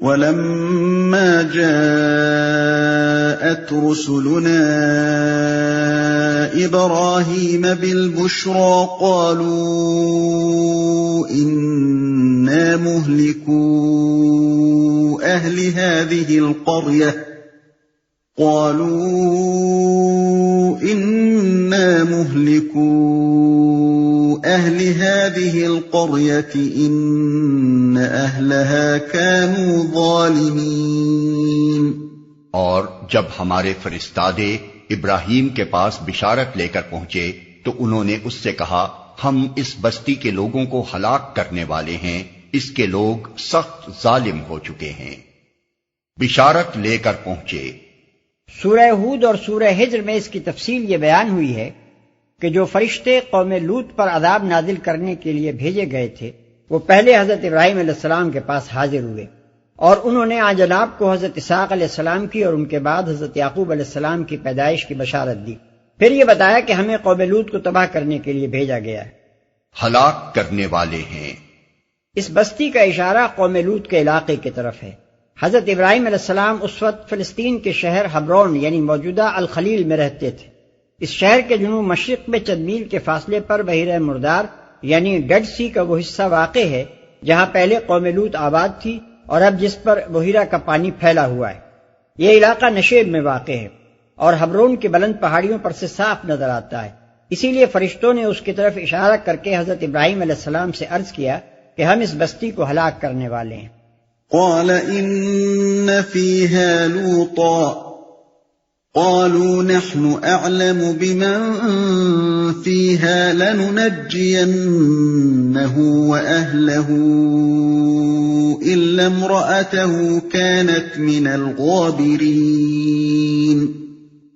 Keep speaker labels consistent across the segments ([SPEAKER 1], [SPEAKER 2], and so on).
[SPEAKER 1] وَلَمَّا جَاءَتْ رُسُلُنَا إِبْرَاهِيمَ بِالْبُشْرَى قَالُوا إِنَّا مُهْلِكُو أَهْلِ هَٰذِهِ الْقَرْيَةِ إِنَّ أَهْلَهَا كَانُوا ظَالِمِينَ۔
[SPEAKER 2] اور جب ہمارے فرستادے ابراہیم کے پاس بشارت لے کر پہنچے تو انہوں نے اس سے کہا، ہم اس بستی کے لوگوں کو ہلاک کرنے والے ہیں، اس کے لوگ سخت ظالم ہو چکے ہیں۔ بشارت لے کر پہنچے۔
[SPEAKER 3] سورہ ہود اور سورہ ہجر میں اس کی تفصیل یہ بیان ہوئی ہے کہ جو فرشتے قوم لوط پر عذاب نازل کرنے کے لیے بھیجے گئے تھے وہ پہلے حضرت ابراہیم علیہ السلام کے پاس حاضر ہوئے اور انہوں نے آن جناب کو حضرت اسحاق علیہ السلام کی اور ان کے بعد حضرت یعقوب علیہ السلام کی پیدائش کی بشارت دی۔ پھر یہ بتایا کہ ہمیں قوم لوط کو تباہ کرنے کے لیے بھیجا گیا ہے،
[SPEAKER 2] ہلاک کرنے والے ہیں۔
[SPEAKER 3] اس بستی کا اشارہ قوم لوط کے علاقے کی طرف ہے۔ حضرت ابراہیم علیہ السلام اس وقت فلسطین کے شہر حبرون یعنی موجودہ الخلیل میں رہتے تھے۔ اس شہر کے جنوب مشرق میں چند میل کے فاصلے پر بحیرہ مردار یعنی ڈیڈ سی کا وہ حصہ واقع ہے جہاں پہلے قوم لوط آباد تھی اور اب جس پر بحیرہ کا پانی پھیلا ہوا ہے۔ یہ علاقہ نشیب میں واقع ہے اور حبرون کی بلند پہاڑیوں پر سے صاف نظر آتا ہے، اسی لیے فرشتوں نے اس کی طرف اشارہ کر کے حضرت ابراہیم علیہ السلام سے عرض کیا کہ ہم اس بستی کو ہلاک کرنے والے ہیں۔
[SPEAKER 1] قال إن فيها لوطا قالوا نحن أعلم بمن فيها لننجينه وأهله إلا امرأته كانت من الغابرين۔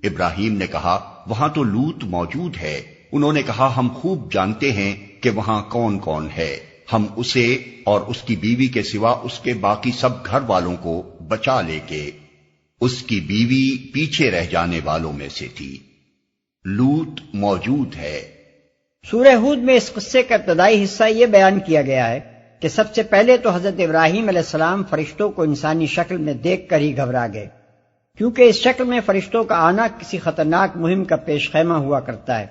[SPEAKER 2] ابراہیم نے کہا وہاں تو لوط موجود ہے۔ انہوں نے کہا ہم خوب جانتے ہیں کہ وہاں کون کون ہے، ہم اسے اور اس کی بیوی کے سوا اس کے باقی سب گھر والوں کو بچا لے کے۔ اس کی بیوی پیچھے رہ جانے والوں میں سے تھی۔ لوط موجود ہے۔
[SPEAKER 3] سورہ ہود میں اس قصے کا ابتدائی حصہ یہ بیان کیا گیا ہے کہ سب سے پہلے تو حضرت ابراہیم علیہ السلام فرشتوں کو انسانی شکل میں دیکھ کر ہی گھبرا گئے، کیونکہ اس شکل میں فرشتوں کا آنا کسی خطرناک مہم کا پیش خیمہ ہوا کرتا ہے۔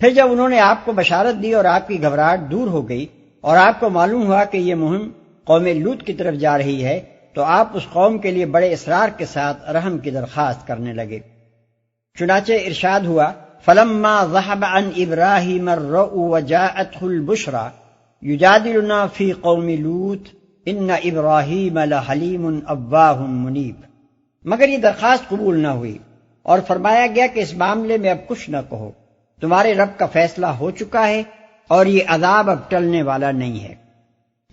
[SPEAKER 3] پھر جب انہوں نے آپ کو بشارت دی اور آپ کی گھبراہٹ دور ہو گئی اور آپ کو معلوم ہوا کہ یہ مہم قوم لوط کی طرف جا رہی ہے تو آپ اس قوم کے لیے بڑے اصرار کے ساتھ رحم کی درخواست کرنے لگے۔ چنانچہ ارشاد ہوا فَلَمَّا ذَهَبَ عَنْ إِبْرَاهِيمَ الرَّؤُ وَجَاءَتْهُ الْبُشْرَى يُجَادِلُنَا فِي قَوْمِ لُوطٍ إِنَّ إِبْرَاهِيمَ لَحَلِيمٌ أَوَّاهٌ مُنِيبٌ۔ مگر یہ درخواست قبول نہ ہوئی اور فرمایا گیا کہ اس معاملے میں اب کچھ نہ کہو، تمہارے رب کا فیصلہ ہو چکا ہے اور یہ عذاب اب ٹلنے والا نہیں ہے۔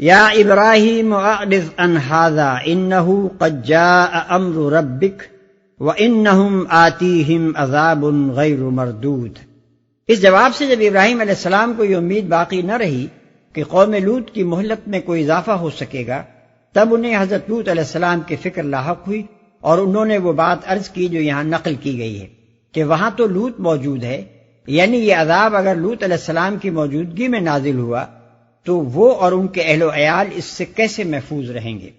[SPEAKER 3] یا ابراہیم اعرض عن ھذا انہ قد جاء امر ربک وانہم آتیہم عذاب غیر مردود۔ اس جواب سے جب ابراہیم علیہ السلام کو یہ امید باقی نہ رہی کہ قوم لوط کی مہلت میں کوئی اضافہ ہو سکے گا، تب انہیں حضرت لوط علیہ السلام کی فکر لاحق ہوئی اور انہوں نے وہ بات عرض کی جو یہاں نقل کی گئی ہے کہ وہاں تو لوط موجود ہے، یعنی یہ عذاب اگر لوط علیہ السلام کی موجودگی میں نازل ہوا تو وہ اور ان کے اہل و عیال اس سے کیسے محفوظ رہیں گے؟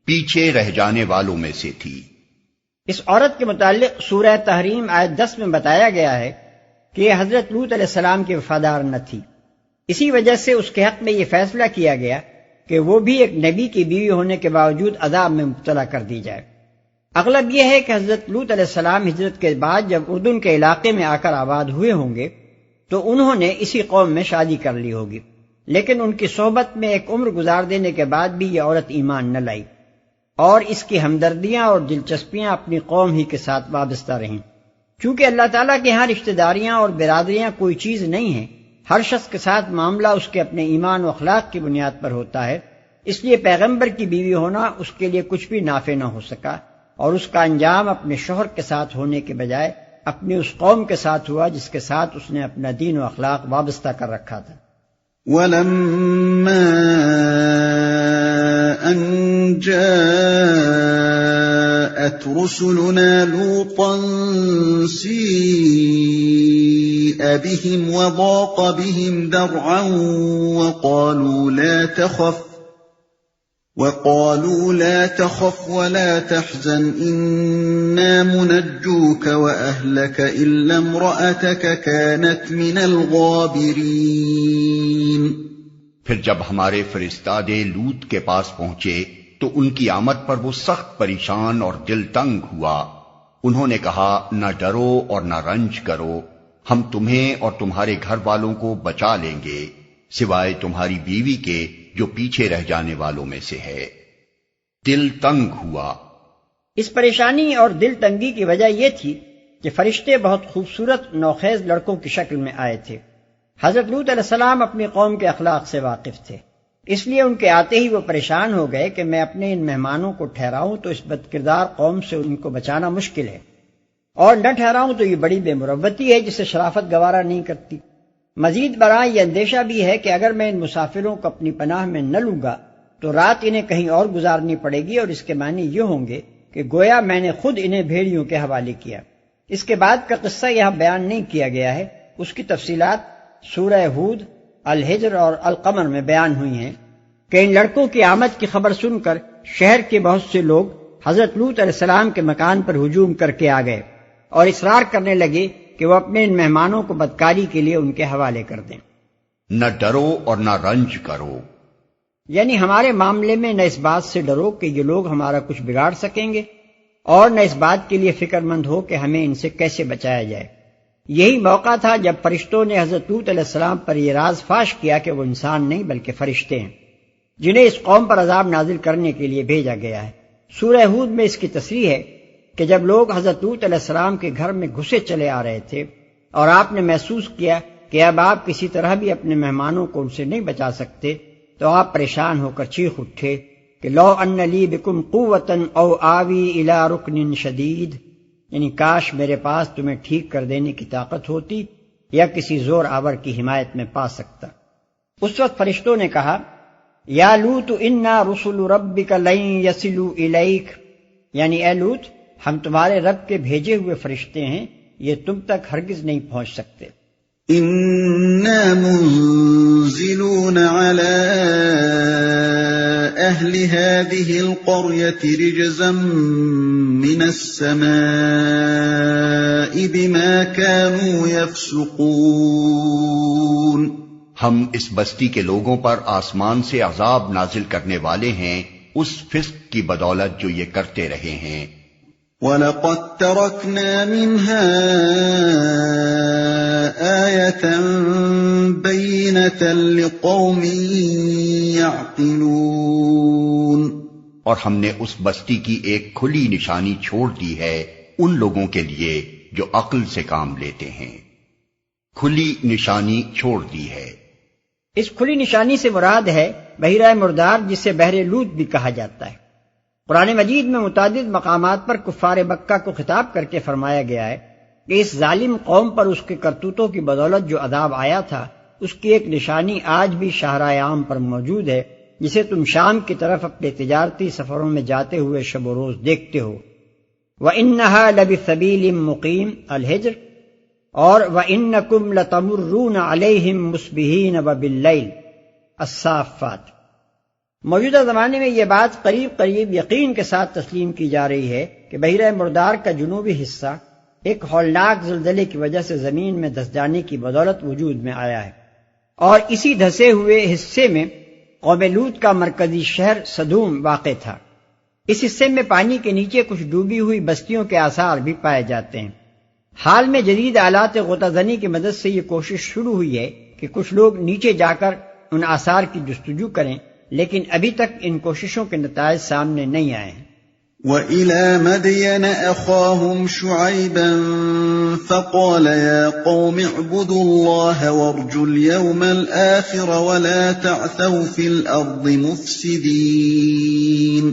[SPEAKER 2] پیچھے رہ جانے والوں میں سے تھی۔
[SPEAKER 3] اس عورت کے متعلق سورہ تحریم آیت 10 میں بتایا گیا ہے کہ یہ حضرت لوط علیہ السلام کی وفادار نہ تھی، اسی وجہ سے اس کے حق میں یہ فیصلہ کیا گیا کہ وہ بھی ایک نبی کی بیوی ہونے کے باوجود عذاب میں مبتلا کر دی جائے۔ اغلب یہ ہے کہ حضرت لوط علیہ السلام ہجرت کے بعد جب اردن کے علاقے میں آ کر آباد ہوئے ہوں گے تو انہوں نے اسی قوم میں شادی کر لی ہوگی، لیکن ان کی صحبت میں ایک عمر گزار دینے کے بعد بھی یہ عورت ایمان نہ لائی اور اس کی ہمدردیاں اور دلچسپیاں اپنی قوم ہی کے ساتھ وابستہ رہیں۔ چونکہ اللہ تعالیٰ کے ہاں رشتہ داریاں اور برادریاں کوئی چیز نہیں ہیں، ہر شخص کے ساتھ معاملہ اس کے اپنے ایمان و اخلاق کی بنیاد پر ہوتا ہے، اس لیے پیغمبر کی بیوی ہونا اس کے لیے کچھ بھی نافع نہ ہو سکا اور اس کا انجام اپنے شوہر کے ساتھ ہونے کے بجائے اپنی اس قوم کے ساتھ ہوا جس کے ساتھ اس نے اپنا دین و اخلاق وابستہ کر رکھا تھا۔
[SPEAKER 1] وَلَمَّا أَن جَاءَتْ رُسُلُنَا لُوطًا سِيءَ بِهِمْ وَضَاقَ بِهِمْ ذَرْعًا وَقَالُوا لَا تَخَفْ وقالوا لا تخف ولا تحزن إنا منجوك وأهلك إلا امرأتك كانت من الغابرين۔
[SPEAKER 2] پھر جب ہمارے فرستادے لوط کے پاس پہنچے تو ان کی آمد پر وہ سخت پریشان اور دل تنگ ہوا۔ انہوں نے کہا نہ ڈرو اور نہ رنج کرو، ہم تمہیں اور تمہارے گھر والوں کو بچا لیں گے سوائے تمہاری بیوی کے جو پیچھے رہ جانے والوں میں سے ہے۔ دل تنگ ہوا۔
[SPEAKER 3] اس پریشانی اور دل تنگی کی وجہ یہ تھی کہ فرشتے بہت خوبصورت نوخیز لڑکوں کی شکل میں آئے تھے۔ حضرت لوط علیہ السلام اپنی قوم کے اخلاق سے واقف تھے، اس لیے ان کے آتے ہی وہ پریشان ہو گئے کہ میں اپنے ان مہمانوں کو ٹھہراؤں تو اس بد کردار قوم سے ان کو بچانا مشکل ہے، اور نہ ٹھہراؤں تو یہ بڑی بے مروتی ہے جسے شرافت گوارا نہیں کرتی۔ مزید برآں یہ اندیشہ بھی ہے کہ اگر میں ان مسافروں کو اپنی پناہ میں نہ لوں گا تو رات انہیں کہیں اور گزارنی پڑے گی، اور اس کے معنی یہ ہوں گے کہ گویا میں نے خود انہیں بھیڑیوں کے حوالے کیا۔ اس کے بعد کا قصہ یہاں بیان نہیں کیا گیا ہے، اس کی تفصیلات سورہ ہود، الحجر اور القمر میں بیان ہوئی ہیں کہ ان لڑکوں کی آمد کی خبر سن کر شہر کے بہت سے لوگ حضرت لوط علیہ السلام کے مکان پر ہجوم کر کے آ گئے اور اصرار کرنے لگے کہ وہ اپنے ان مہمانوں کو بدکاری کے لیے ان کے حوالے کر دیں۔
[SPEAKER 2] نہ ڈرو اور نہ رنج کرو،
[SPEAKER 3] یعنی ہمارے معاملے میں نہ اس بات سے ڈرو کہ یہ لوگ ہمارا کچھ بگاڑ سکیں گے، اور نہ اس بات کے لیے فکر مند ہو کہ ہمیں ان سے کیسے بچایا جائے۔ یہی موقع تھا جب فرشتوں نے حضرت لوط علیہ السلام پر یہ راز فاش کیا کہ وہ انسان نہیں بلکہ فرشتے ہیں جنہیں اس قوم پر عذاب نازل کرنے کے لیے بھیجا گیا ہے۔ سورہ ہود میں اس کی تصریح ہے کہ جب لوگ حضرت لوط علیہ السلام کے گھر میں گھسے چلے آ رہے تھے اور آپ نے محسوس کیا کہ اب آپ کسی طرح بھی اپنے مہمانوں کو ان سے نہیں بچا سکتے تو آپ پریشان ہو کر چیخ اٹھے کہ لو ان لی بکم قوتا او آوی الی رکن شدید، یعنی کاش میرے پاس تمہیں ٹھیک کر دینے کی طاقت ہوتی یا کسی زور آور کی حمایت میں پا سکتا۔ اس وقت فرشتوں نے کہا یا لوط انا رسل ربک لن یصلوا الیک، یعنی اے لوط ہم تمہارے رب کے بھیجے ہوئے فرشتے ہیں، یہ تم تک ہرگز نہیں پہنچ سکتے۔
[SPEAKER 1] انا منزلون على اہل هذه القرية رجزا من السماء بما كانوا يفسقون،
[SPEAKER 2] ہم اس بستی کے لوگوں پر آسمان سے عذاب نازل کرنے والے ہیں اس فسق کی بدولت جو یہ کرتے رہے ہیں۔
[SPEAKER 1] وَلَقَدْ تَرَكْنَا مِنْهَا آيَةً بَيِّنَةً لِقَوْمٍ يَعْقِلُونَ،
[SPEAKER 2] اور ہم نے اس بستی کی ایک کھلی نشانی چھوڑ دی ہے ان لوگوں کے لیے جو عقل سے کام لیتے ہیں۔ کھلی نشانی چھوڑ دی ہے۔
[SPEAKER 3] اس کھلی نشانی سے مراد ہے بحیرہ مردار، جسے بحر لوط بھی کہا جاتا ہے۔ قرآن مجید میں متعدد مقامات پر کفار مکہ کو خطاب کر کے فرمایا گیا ہے کہ اس ظالم قوم پر اس کے کرتوتوں کی بدولت جو عذاب آیا تھا اس کی ایک نشانی آج بھی شاہراہ عام پر موجود ہے، جسے تم شام کی طرف اپنے تجارتی سفروں میں جاتے ہوئے شب و روز دیکھتے ہو۔ وَإِنَّهَا لَبِسَبِيلٍ مُقِيمٍ الحجر، اور وَإِنَّكُمْ لَتَمُرُّونَ عَلَيْهِمْ مُصْبِحِينَ وَبِاللَّيْلِ الصافات۔ موجودہ زمانے میں یہ بات قریب قریب یقین کے ساتھ تسلیم کی جا رہی ہے کہ بحیرہ مردار کا جنوبی حصہ ایک ہولناک زلزلے کی وجہ سے زمین میں دھس جانے کی بدولت وجود میں آیا ہے، اور اسی دھسے ہوئے حصے میں قوم لوط کا مرکزی شہر سدوم واقع تھا۔ اس حصے میں پانی کے نیچے کچھ ڈوبی ہوئی بستیوں کے آثار بھی پائے جاتے ہیں۔ حال میں جدید آلات غوطہ زنی کی مدد سے یہ کوشش شروع ہوئی ہے کہ کچھ لوگ نیچے جا کر ان آثار کی جستجو کریں، لیکن ابھی تک ان کوششوں کے نتائج سامنے نہیں آئے ہیں۔
[SPEAKER 1] وَإِلَى مَدْيَنَ أَخَاهُمْ شُعَيْبًا فَقَالَ يَا قَوْمِ اعْبُدُوا اللَّهَ وَارْجُوا الْيَوْمَ الْآخِرَ وَلَا تَعْثَوْا فِي الْأَرْضِ مُفْسِدِينَ۔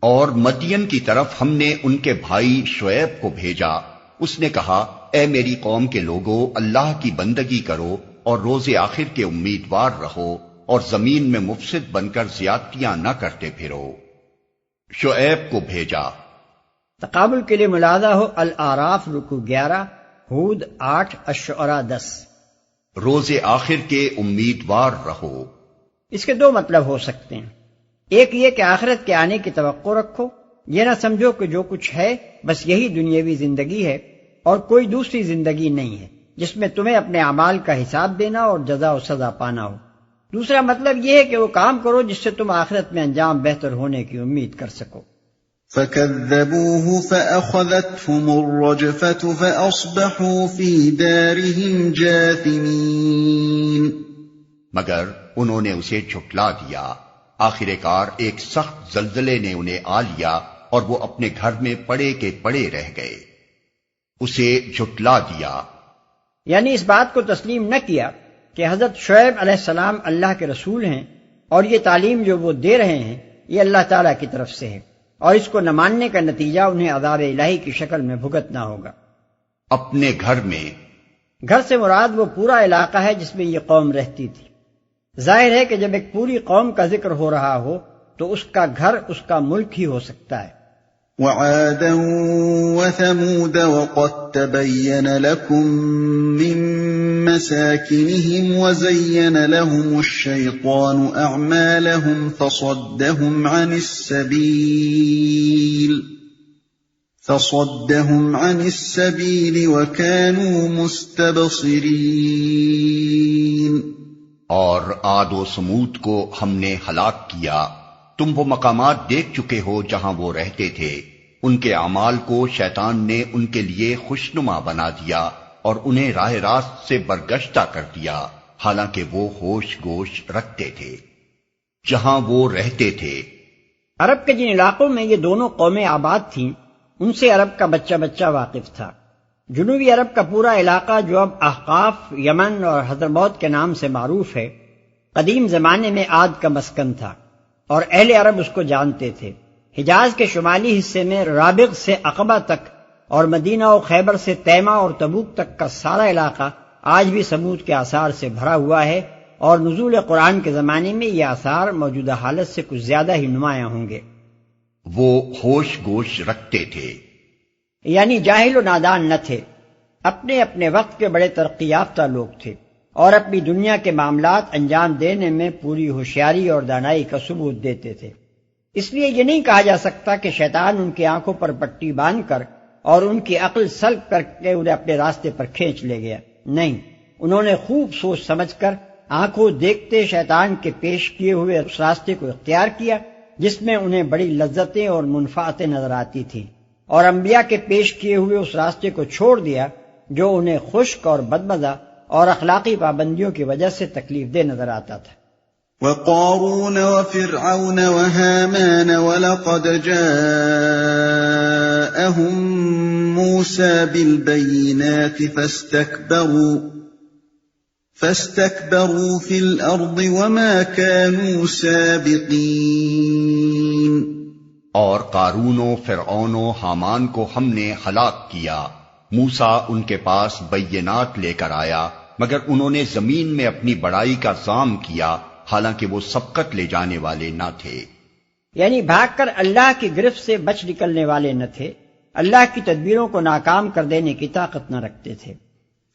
[SPEAKER 2] اور مدین کی طرف ہم نے ان کے بھائی شعیب کو بھیجا، اس نے کہا اے میری قوم کے لوگو، اللہ کی بندگی کرو اور روز آخر کے امیدوار رہو اور زمین میں مفسد بن کر زیادتیاں نہ کرتے پھرو۔ شعیب کو بھیجا۔
[SPEAKER 3] تقابل کے لیے ملاحظہ ہو الاعراف رکوع 11، ہود 8، الشعراء 10۔
[SPEAKER 2] روز آخر کے امیدوار رہو۔
[SPEAKER 3] اس کے دو مطلب ہو سکتے ہیں۔ ایک یہ کہ آخرت کے آنے کی توقع رکھو، یہ نہ سمجھو کہ جو کچھ ہے بس یہی دنیاوی زندگی ہے اور کوئی دوسری زندگی نہیں ہے جس میں تمہیں اپنے اعمال کا حساب دینا اور جزا و سزا پانا ہو۔ دوسرا مطلب یہ ہے کہ وہ کام کرو جس سے تم آخرت میں انجام بہتر ہونے کی امید کر سکو۔
[SPEAKER 1] فَكَذَّبُوهُ فَأَخَذَتْهُمُ الرَّجْفَةُ فَأَصْبَحُوا فِي دَارِهِمْ جَاثِمِينَ،
[SPEAKER 2] مگر انہوں نے اسے جھٹلا دیا، آخر کار ایک سخت زلزلے نے انہیں آ لیا اور وہ اپنے گھر میں پڑے کے پڑے رہ گئے۔ اسے جھٹلا دیا
[SPEAKER 3] یعنی اس بات کو تسلیم نہ کیا کہ حضرت شعیب علیہ السلام اللہ کے رسول ہیں اور یہ تعلیم جو وہ دے رہے ہیں یہ اللہ تعالیٰ کی طرف سے ہے، اور اس کو نہ ماننے کا نتیجہ انہیں عذاب الہی کی شکل میں بھگتنا ہوگا۔
[SPEAKER 2] اپنے گھر میں،
[SPEAKER 3] گھر سے مراد وہ پورا علاقہ ہے جس میں یہ قوم رہتی تھی۔ ظاہر ہے کہ جب ایک پوری قوم کا ذکر ہو رہا ہو تو اس کا گھر اس کا ملک ہی ہو سکتا ہے۔
[SPEAKER 1] وَعَادًا وَثَمُودَ وَقَدْ تَبَيَّنَ لَكُم مِّن مَّسَاكِنِهِمْ وَزَيَّنَ لَهُمُ الشَّيْطَانُ أَعْمَالَهُمْ فَصَدَّهُمْ عَنِ السَّبِيلِ وَكَانُوا مُسْتَبْصِرِينَ۔
[SPEAKER 2] اور عاد و سمود کو ہم نے ہلاک کیا، تم وہ مقامات دیکھ چکے ہو جہاں وہ رہتے تھے، ان کے اعمال کو شیطان نے ان کے لیے خوشنما بنا دیا اور انہیں راہ راست سے برگشتہ کر دیا، حالانکہ وہ ہوش گوش رکھتے تھے جہاں وہ رہتے تھے۔
[SPEAKER 3] عرب کے جن علاقوں میں یہ دونوں قومیں آباد تھیں ان سے عرب کا بچہ بچہ واقف تھا۔ جنوبی عرب کا پورا علاقہ جو اب احقاف، یمن اور حضرموت کے نام سے معروف ہے، قدیم زمانے میں عاد کا مسکن تھا اور اہل عرب اس کو جانتے تھے۔ حجاز کے شمالی حصے میں رابغ سے عقبہ تک اور مدینہ و خیبر سے تیمہ اور تبوک تک کا سارا علاقہ آج بھی سمود کے آثار سے بھرا ہوا ہے، اور نزول قرآن کے زمانے میں یہ آثار موجودہ حالت سے کچھ زیادہ ہی نمایاں ہوں گے۔
[SPEAKER 2] وہ ہوش گوش رکھتے تھے،
[SPEAKER 3] یعنی جاہل و نادان نہ تھے، اپنے اپنے وقت کے بڑے ترقی یافتہ لوگ تھے اور اپنی دنیا کے معاملات انجام دینے میں پوری ہوشیاری اور دانائی کا ثبوت دیتے تھے۔ اس لیے یہ نہیں کہا جا سکتا کہ شیطان ان کی آنکھوں پر پٹی باندھ کر اور ان کی عقل سلب کر کے انہیں اپنے راستے پر کھینچ لے گیا، نہیں، انہوں نے خوب سوچ سمجھ کر آنکھوں دیکھتے شیطان کے پیش کیے ہوئے اس راستے کو اختیار کیا جس میں انہیں بڑی لذتیں اور منفعتیں نظر آتی تھیں، اور انبیاء کے پیش کیے ہوئے اس راستے کو چھوڑ دیا جو انہیں خشک اور بدمزہ اور اخلاقی پابندیوں کی وجہ سے تکلیف دہ نظر آتا تھا۔
[SPEAKER 1] وَقَارُونَ وَفِرْعَوْنَ وَهَامَانَ وَلَقَدْ جَاءَهُم مُّوسَىٰ بِالْبَيِّنَاتِ فَاسْتَكْبَرُوا فِي الْأَرْضِ وَمَا كَانُوا سَابِقِينَ۔
[SPEAKER 2] اور قارون و فرعون و حامان کو ہم نے ہلاک کیا، موسیٰ ان کے پاس بینات لے کر آیا، مگر انہوں نے زمین میں اپنی بڑائی کا ظام کیا، حالانکہ وہ سبقت لے جانے والے نہ تھے،
[SPEAKER 3] یعنی بھاگ کر اللہ کی گرفت سے بچ نکلنے والے نہ تھے، اللہ کی تدبیروں کو ناکام کر دینے کی طاقت نہ رکھتے تھے۔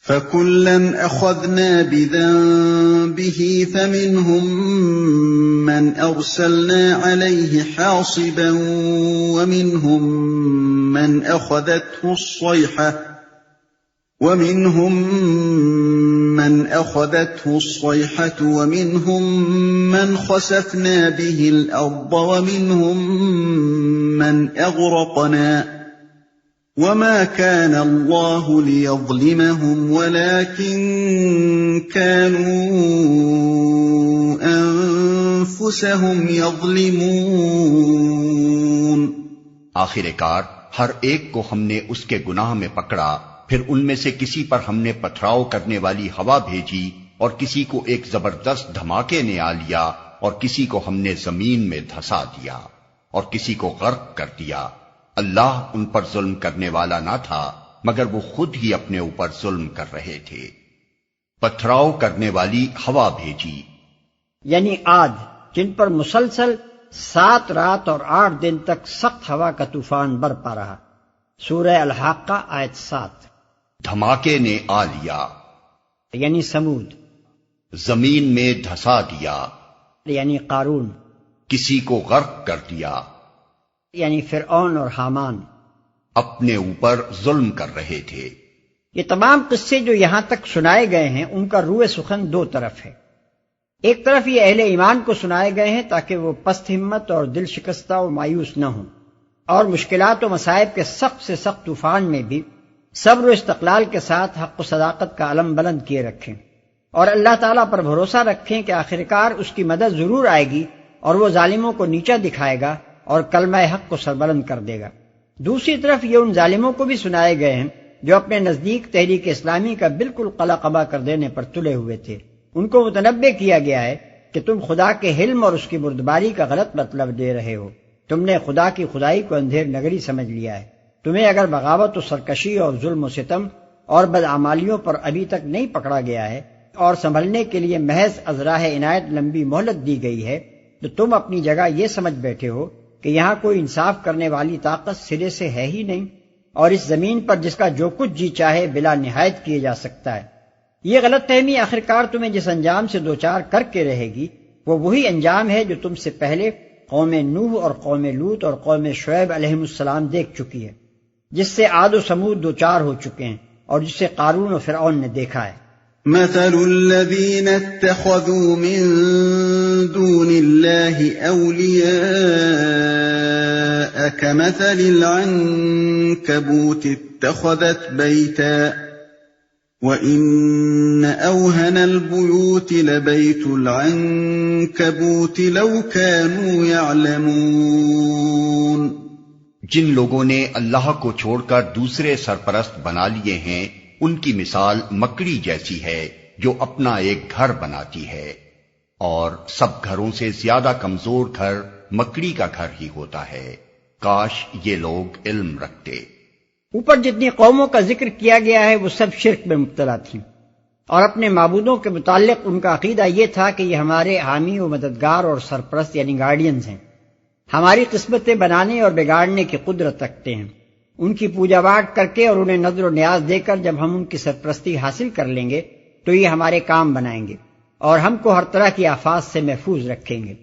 [SPEAKER 1] فَكُلًّا أَخَذْنَا بِذَنبِهِ فَمِنْهُمْ مَنْ أَرْسَلْنَا عَلَيْهِ حَاصِبًا وَمِنْهُمْ مَنْ أَخَذَتْهُ الصَّيْحَةُ وَمِنْهُمْ مَنْ خَسَفْنَا بِهِ الْأَرْضَ وَمِنْهُمْ مَنْ أَغْرَقْنَا وَمَا كَانَ اللَّهُ لِيَظْلِمَهُمْ وَلَكِنْ كَانُوا أَنفُسَهُمْ يَظْلِمُونَ۔
[SPEAKER 2] آخر کار ہر ایک کو ہم نے اس کے گناہ میں پکڑا، پھر ان میں سے کسی پر ہم نے پتھراؤ کرنے والی ہوا بھیجی اور کسی کو ایک زبردست دھماکے نے آ لیا اور کسی کو ہم نے زمین میں دھسا دیا اور کسی کو غرق کر دیا۔ اللہ ان پر ظلم کرنے والا نہ تھا مگر وہ خود ہی اپنے اوپر ظلم کر رہے تھے۔ پتھراؤ کرنے والی ہوا بھیجی
[SPEAKER 3] یعنی عاد، جن پر مسلسل 7 رات اور 8 دن تک سخت ہوا کا طوفان برپا رہا۔ سورہ الحاقہ آیت 7۔
[SPEAKER 2] دھماکے نے آ لیا
[SPEAKER 3] یعنی سمود،
[SPEAKER 2] زمین میں دھسا دیا
[SPEAKER 3] یعنی قارون،
[SPEAKER 2] کسی کو غرق کر دیا،
[SPEAKER 3] یعنی فرعون اور حامان
[SPEAKER 2] اپنے اوپر ظلم کر رہے تھے۔
[SPEAKER 3] یہ تمام قصے جو یہاں تک سنائے گئے ہیں ان کا روح سخن دو طرف ہے۔ ایک طرف یہ اہل ایمان کو سنائے گئے ہیں تاکہ وہ پست ہمت اور دل شکستہ و مایوس نہ ہوں، اور مشکلات و مصائب کے سخت سے سخت طوفان میں بھی صبر و استقلال کے ساتھ حق و صداقت کا علم بلند کیے رکھیں، اور اللہ تعالیٰ پر بھروسہ رکھیں کہ آخرکار اس کی مدد ضرور آئے گی اور وہ ظالموں کو نیچا دکھائے گا اور کلمہ حق کو سربلند کر دے گا۔ دوسری طرف یہ ان ظالموں کو بھی سنائے گئے ہیں جو اپنے نزدیک تحریک اسلامی کا بالکل قلع قبا کر دینے پر تلے ہوئے تھے۔ ان کو متنبہ کیا گیا ہے کہ تم خدا کے حلم اور اس کی بردباری کا غلط مطلب دے رہے ہو، تم نے خدا کی خدائی کو اندھیر نگری سمجھ لیا ہے، تمہیں اگر بغاوت و سرکشی اور ظلم و ستم اور بدعمالیوں پر ابھی تک نہیں پکڑا گیا ہے اور سنبھلنے کے لیے محض از راہ عنایت لمبی مہلت دی گئی ہے، تو تم اپنی جگہ یہ سمجھ بیٹھے ہو کہ یہاں کوئی انصاف کرنے والی طاقت سرے سے ہے ہی نہیں، اور اس زمین پر جس کا جو کچھ جی چاہے بلا نہایت کیے جا سکتا ہے۔ یہ غلط فہمی آخرکار تمہیں جس انجام سے دوچار کر کے رہے گی وہ وہی انجام ہے جو تم سے پہلے قوم نوح اور قوم لوط اور قوم شعیب علیہ السلام دیکھ چکی ہے، جس سے عاد و سمود دوچار ہو چکے ہیں اور جسے قارون و فرعون نے دیکھا ہے۔
[SPEAKER 1] مثل الذين اتخذوا من دون الله أولياء كمثل العنكبوت اتخذت بيتا وإن أوهن البيوت لبيت العنكبوت لو كانوا يعلمون۔
[SPEAKER 2] جن لوگوں نے اللہ کو چھوڑ کر دوسرے سرپرست بنا لیے ہیں ان کی مثال مکڑی جیسی ہے جو اپنا ایک گھر بناتی ہے، اور سب گھروں سے زیادہ کمزور گھر مکڑی کا گھر ہی ہوتا ہے۔ کاش یہ لوگ علم رکھتے۔
[SPEAKER 3] اوپر جتنی قوموں کا ذکر کیا گیا ہے وہ سب شرک میں مبتلا تھیں، اور اپنے معبودوں کے متعلق ان کا عقیدہ یہ تھا کہ یہ ہمارے حامی و مددگار اور سرپرست یعنی گارڈینز ہیں، ہماری قسمتیں بنانے اور بگاڑنے کی قدرت رکھتے ہیں۔ ان کی پوجا پاٹ کر کے اور انہیں نذر و نیاز دے کر جب ہم ان کی سرپرستی حاصل کر لیں گے تو یہ ہمارے کام بنائیں گے اور ہم کو ہر طرح کی آفات سے محفوظ رکھیں گے۔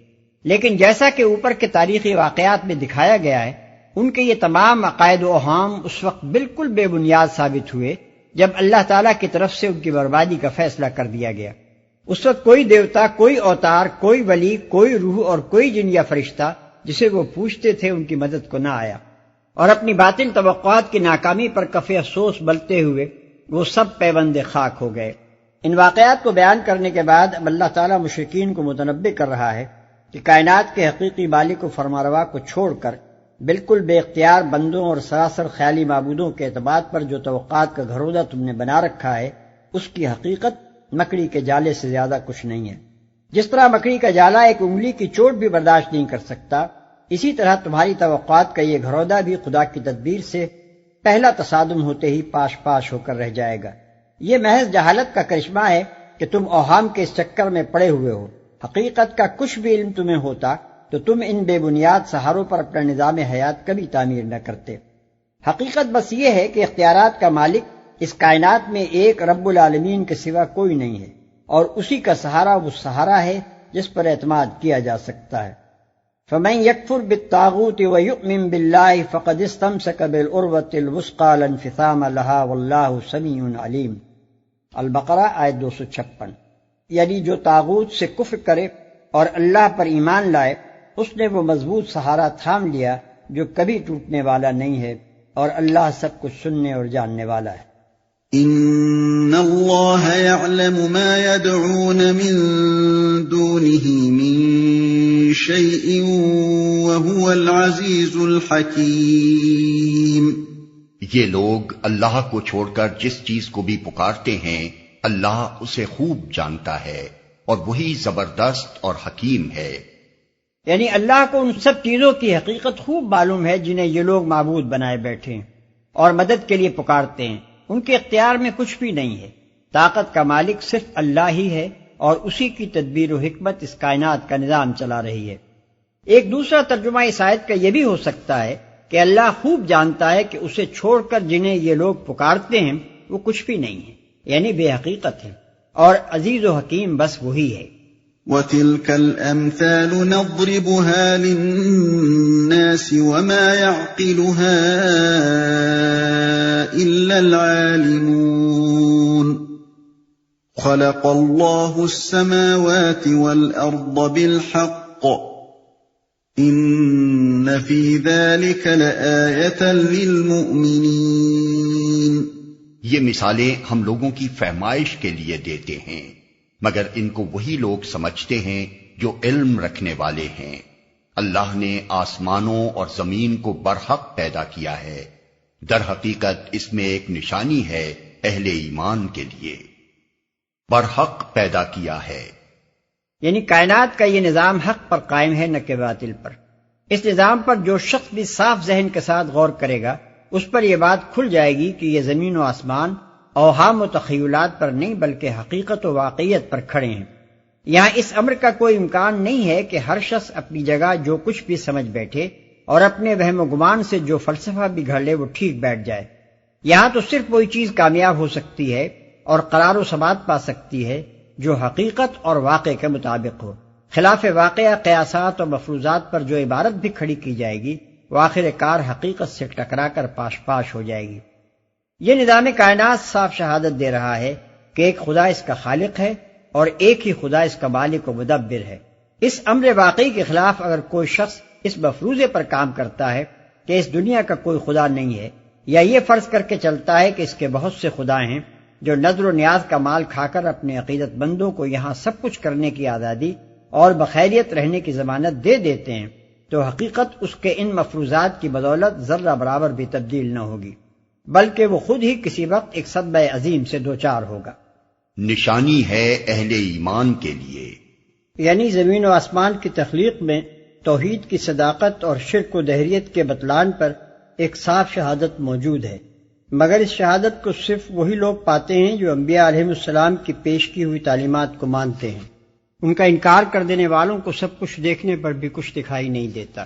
[SPEAKER 3] لیکن جیسا کہ اوپر کے تاریخی واقعات میں دکھایا گیا ہے، ان کے یہ تمام عقائد و اوہام اس وقت بالکل بے بنیاد ثابت ہوئے جب اللہ تعالیٰ کی طرف سے ان کی بربادی کا فیصلہ کر دیا گیا۔ اس وقت کوئی دیوتا، کوئی اوتار، کوئی ولی، کوئی روح اور کوئی جن یا فرشتہ جسے وہ پوچھتے تھے ان کی مدد کو نہ آیا، اور اپنی باطل توقعات کی ناکامی پر کف افسوس بلتے ہوئے وہ سب پیوند خاک ہو گئے۔ ان واقعات کو بیان کرنے کے بعد اب اللہ تعالیٰ مشرکین کو متنبہ کر رہا ہے کہ کائنات کے حقیقی مالک و فرمانروا کو چھوڑ کر بالکل بے اختیار بندوں اور سراسر خیالی معبودوں کے اعتماد پر جو توقعات کا گھرودہ تم نے بنا رکھا ہے اس کی حقیقت مکڑی کے جالے سے زیادہ کچھ نہیں ہے۔ جس طرح مکڑی کا جالا ایک انگلی کی چوٹ بھی برداشت نہیں کر سکتا، اسی طرح تمہاری توقعات کا یہ گھرودہ بھی خدا کی تدبیر سے پہلا تصادم ہوتے ہی پاش پاش ہو کر رہ جائے گا۔ یہ محض جہالت کا کرشمہ ہے کہ تم اوہام کے اس چکر میں پڑے ہوئے ہو۔ حقیقت کا کچھ بھی علم تمہیں ہوتا تو تم ان بے بنیاد سہاروں پر اپنا نظام حیات کبھی تعمیر نہ کرتے۔ حقیقت بس یہ ہے کہ اختیارات کا مالک اس کائنات میں ایک رب العالمین کے سوا کوئی نہیں ہے، اور اسی کا سہارا وہ سہارا ہے جس پر اعتماد کیا جا سکتا ہے۔ فَمَن يَكْفُرْ بِالطَّاغُوتِ وَيُؤْمِن بِاللَّهِ فَقَدِ اسْتَمْسَكَ بِالْعُرْوَةِ الْوُثْقَىٰ لَا انفصام لَهَا وَاللَّهُ سَمِيعٌ عَلِيمٌ۔ البقرہ آیت 256۔ یعنی جو طاغوت سے کفر کرے اور اللہ پر ایمان لائے اس نے وہ مضبوط سہارا تھام لیا جو کبھی ٹوٹنے والا نہیں ہے، اور اللہ سب کچھ سننے اور جاننے والا ہے۔
[SPEAKER 1] ان اللہ یعلم ما يدعون من دونه من شیء وهو العزیز الحکیم۔
[SPEAKER 2] یہ لوگ اللہ کو چھوڑ کر جس چیز کو بھی پکارتے ہیں اللہ اسے خوب جانتا ہے اور وہی زبردست اور حکیم ہے۔
[SPEAKER 3] یعنی اللہ کو ان سب چیزوں کی حقیقت خوب معلوم ہے جنہیں یہ لوگ معبود بنائے بیٹھے ہیں اور مدد کے لیے پکارتے ہیں۔ ان کے اختیار میں کچھ بھی نہیں ہے، طاقت کا مالک صرف اللہ ہی ہے اور اسی کی تدبیر و حکمت اس کائنات کا نظام چلا رہی ہے۔ ایک دوسرا ترجمہ اس آیت کا یہ بھی ہو سکتا ہے کہ اللہ خوب جانتا ہے کہ اسے چھوڑ کر جنہیں یہ لوگ پکارتے ہیں وہ کچھ بھی نہیں ہے، یعنی بے حقیقت ہے، اور عزیز و حکیم بس وہی ہے۔
[SPEAKER 1] وَتِلْكَ الْأَمْثَالُ نَضْرِبُهَا لِلنَّاسِ وَمَا يَعْقِلُهَا إِلَّا الْعَالِمُونَ خَلَقَ اللَّهُ السَّمَاوَاتِ وَالْأَرْضَ بِالْحَقِّ إِنَّ فِي ذَلِكَ لَآيَةً لِلْمُؤْمِنِينَ۔
[SPEAKER 2] یہ مثالیں ہم لوگوں کی فہمائش کے لیے دیتے ہیں، مگر ان کو وہی لوگ سمجھتے ہیں جو علم رکھنے والے ہیں۔ اللہ نے آسمانوں اور زمین کو برحق پیدا کیا ہے، در حقیقت اس میں ایک نشانی ہے اہل ایمان کے لیے۔ برحق پیدا کیا ہے
[SPEAKER 3] یعنی کائنات کا یہ نظام حق پر قائم ہے نہ کہ باطل پر۔ اس نظام پر جو شخص بھی صاف ذہن کے ساتھ غور کرے گا اس پر یہ بات کھل جائے گی کہ یہ زمین و آسمان اوہام و تخیلات پر نہیں بلکہ حقیقت و واقعیت پر کھڑے ہیں۔ یہاں اس امر کا کوئی امکان نہیں ہے کہ ہر شخص اپنی جگہ جو کچھ بھی سمجھ بیٹھے اور اپنے وہم و گمان سے جو فلسفہ بھی گھڑ لے وہ ٹھیک بیٹھ جائے۔ یہاں تو صرف وہی چیز کامیاب ہو سکتی ہے اور قرار و ثبات پا سکتی ہے جو حقیقت اور واقع کے مطابق ہو۔ خلاف واقعہ قیاسات اور مفروضات پر جو عبارت بھی کھڑی کی جائے گی وہ آخر کار حقیقت سے ٹکرا کر پاش پاش ہو جائے گی۔ یہ نظام کائنات صاف شہادت دے رہا ہے کہ ایک خدا اس کا خالق ہے اور ایک ہی خدا اس کا مالک و مدبر ہے۔ اس امر واقعی کے خلاف اگر کوئی شخص اس مفروضے پر کام کرتا ہے کہ اس دنیا کا کوئی خدا نہیں ہے، یا یہ فرض کر کے چلتا ہے کہ اس کے بہت سے خدا ہیں جو نظر و نیاز کا مال کھا کر اپنے عقیدت مندوں کو یہاں سب کچھ کرنے کی آزادی اور بخیریت رہنے کی ضمانت دے دیتے ہیں، تو حقیقت اس کے ان مفروضات کی بدولت ذرہ برابر بھی تبدیل نہ ہوگی، بلکہ وہ خود ہی کسی وقت ایک صدمہ عظیم سے دوچار ہوگا۔
[SPEAKER 2] نشانی ہے اہل ایمان کے لیے،
[SPEAKER 3] یعنی زمین و آسمان کی تخلیق میں توحید کی صداقت اور شرک و دہریت کے بطلان پر ایک صاف شہادت موجود ہے، مگر اس شہادت کو صرف وہی لوگ پاتے ہیں جو انبیاء علیہم السلام کی پیش کی ہوئی تعلیمات کو مانتے ہیں۔ ان کا انکار کر دینے والوں کو سب کچھ دیکھنے پر بھی کچھ دکھائی نہیں دیتا۔